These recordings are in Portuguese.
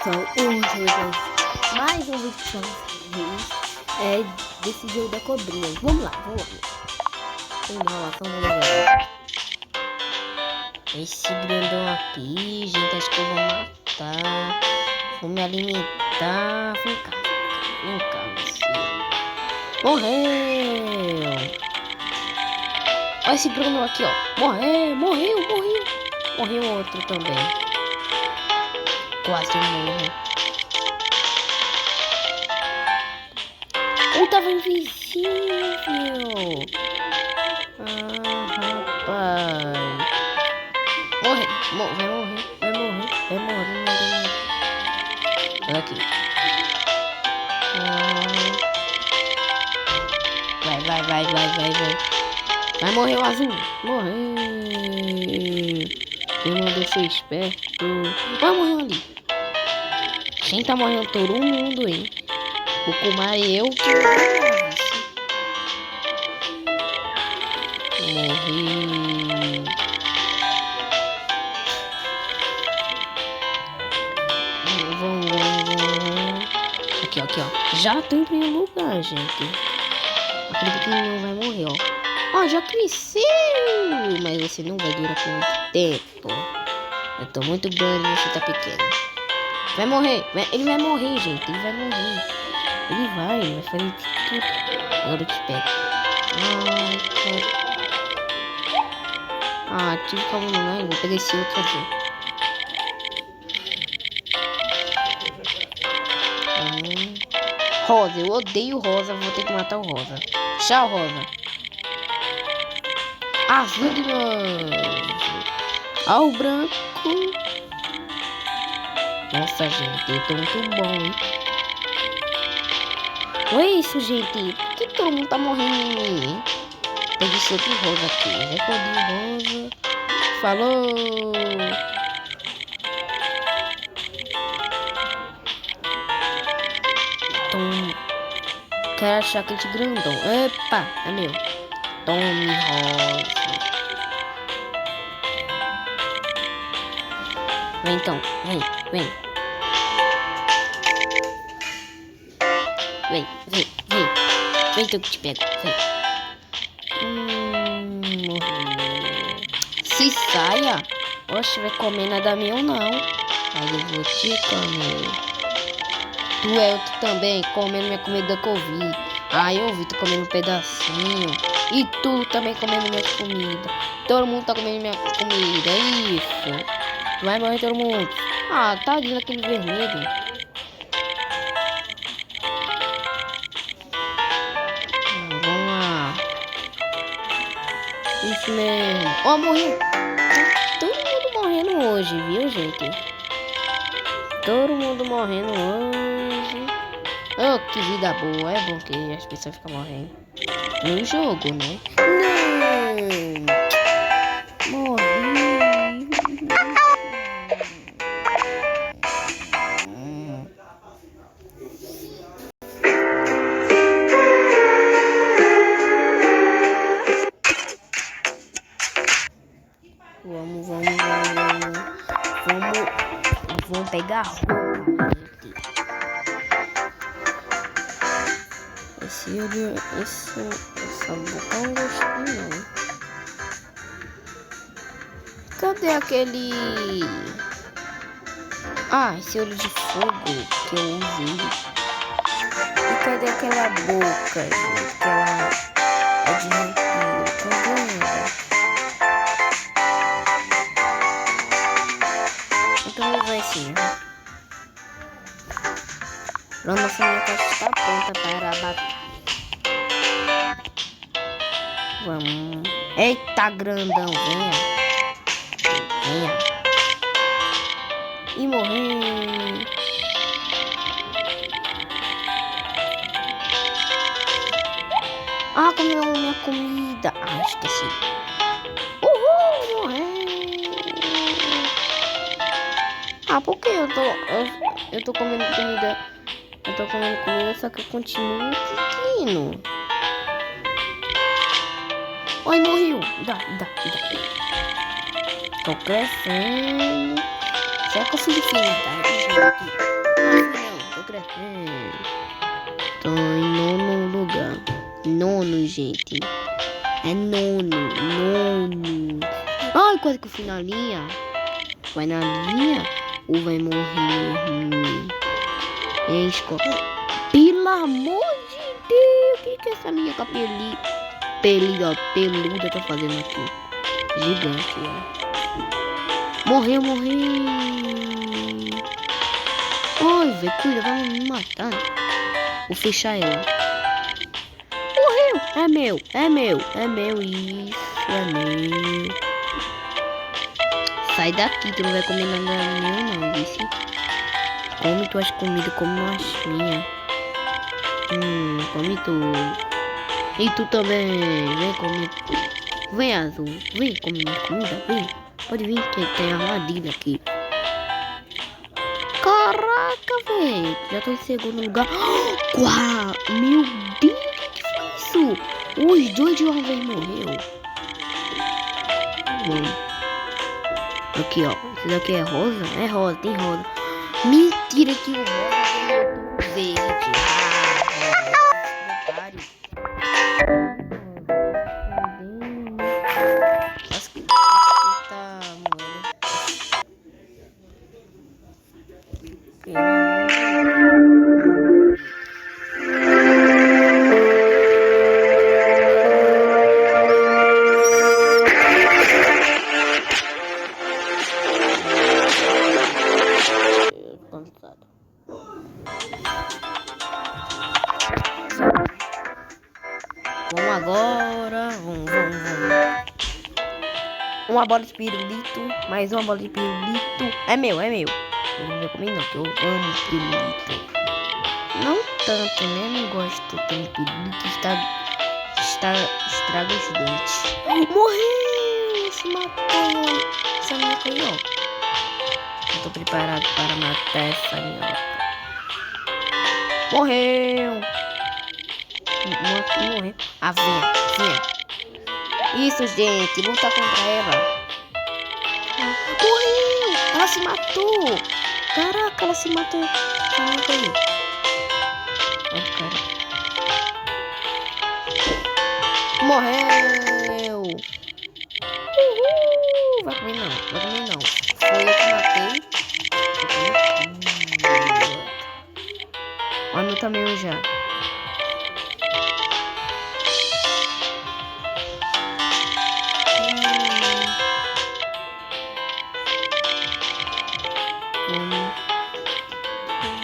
Então, hoje eu mais um vídeo para vocês desse jogo da cobrinha. Vamos lá. Sem enrolação, vamos ver. Esse grandão aqui, gente, acho que eu vou matar. Vou me alimentar. Vem cá, você. Morreu! Olha esse grandão aqui, ó. Morreu outro também. Quase morreu. Tava invisível. Rapaz. Vai morrer. Olha aqui. Vai morrer o azul. Morreu. Eu não deixei esperto. Vai morrer ali. Quem tá morrendo todo mundo, hein? Vou comer eu que morri. Vamos. Aqui, ó. Já tô em primeiro lugar, gente. Acredito que não vai morrer, ó. Ó, já cresceu. Mas você não vai durar por muito tempo. Eu tô muito grande e você tá pequeno. Vai morrer. Ele vai morrer, gente. Ele vai fazer tudo. Agora eu te pego. Tive calma no vou pegar esse outro aqui. Rosa, eu odeio rosa. Vou ter que matar o rosa. Tchau, rosa. Azul de novo. O branco. Nossa, gente, eu tô muito bom, hein? Olha isso, gente. Por que todo mundo tá morrendo em mim, hein? Peguei esse outro rosa aqui. Recordei rosa. Falou! Tome. Quero achar aquele grandão. Epa, é meu. Tome rosa. Vem então, vem. Vem que eu te pego, vem. Morreu. Se saia. Oxe, vai comer nada meu não. Aí eu vou te comer. Tu também comendo minha comida que eu vi. Eu vi tu comendo um pedacinho. E tu também comendo minha comida. Todo mundo tá comendo minha comida, é isso. Vai morrer todo mundo. Tadinho daquele vermelho. Vamos lá. Isso mesmo. Morreu. Todo mundo morrendo hoje, viu, gente? Todo mundo morrendo hoje. Que vida boa. É bom que as pessoas ficam morrendo. No jogo, né? Não. Morri. Vamos pegar roupa. Essa boca eu não gostei não. Cadê aquele... esse olho de fogo que eu usei. E cadê aquela boca, gente? Que ela é de vampiro. Cadê ela? Então eu vou assim. Nossa, minha caixa está pronta para a batalha. Vamos. Eita, grandão, venha. E morreu. Comeu minha comida. Esqueci. Uhul, morreu. Por que eu tô comendo comida? Eu tô comendo comida, só que eu continuo pequeno. Morreu. Dá. Tô crescendo. Será que eu fiz infinidade, gente? Tô em nono lugar. Nono, gente. É nono. Ai, quase que eu fui na linha. Vai na linha ou vai morrer? Escola. Pelo amor de Deus. O que essa minha peluda tá fazendo aqui? Gigante, ó. Morreu. Ai, velho, cuida, vai me matar. Vou fechar ela. Morreu. É meu. Isso, é meu. Sai daqui, tu não vai comer nada meu não, vice. Come tuas comidas, come as minhas. Come tu. E tu também, vem comer. Vem, Azul, vem comer minha comida, vem. Pode vir que tem armadilha aqui. Caraca, velho, já tô em segundo lugar. Meu Deus, o que foi isso? Os dois de uma vez morreu. Aqui, ó, esse daqui é rosa? É rosa, tem rosa. Mentira que o rosa é verde. Vamos agora. Vamos. Uma bola de pirulito. Mais uma bola de pirulito. É meu. Eu não vou comer não, que eu amo pirulito. Não tanto, né? Não gosto tanto de pirulito. Estraga os dentes. Morreu! Se matou. Essa minhoca aí, ó. Eu tô preparado para matar essa minhoca. Morreu! Morreu. Ah, vem. Isso, gente. Luta contra ela. Morreu! Ela se matou. Caraca, ela se matou. Caraca aí. Olha, cara. Morreu. Uhul. Vai comer não. Foi eu que matei. Olha o meu tamanho já.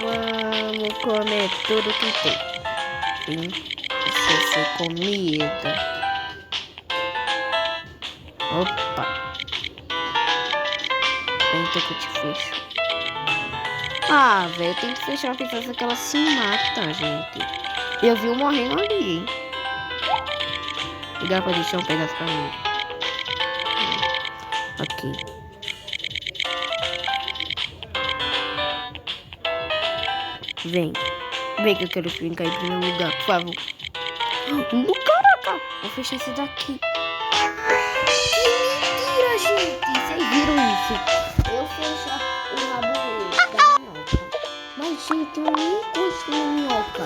Vamos comer tudo que tem. Sim, isso foi comida. Opa. Então que eu te fecho. Ah, velho, tem que fechar a pessoa que ela se mata, gente. Eu vi um morrendo ali, hein. E dá pra deixar um pedaço pra mim. Ok. Vem que eu quero ficar em primeiro lugar, por favor. Caraca, vou fechar esse daqui. Que mentira, gente. Vocês viram isso? Eu fechar o rabo da minhoca. Mas, gente, eu nem gosto da minhoca.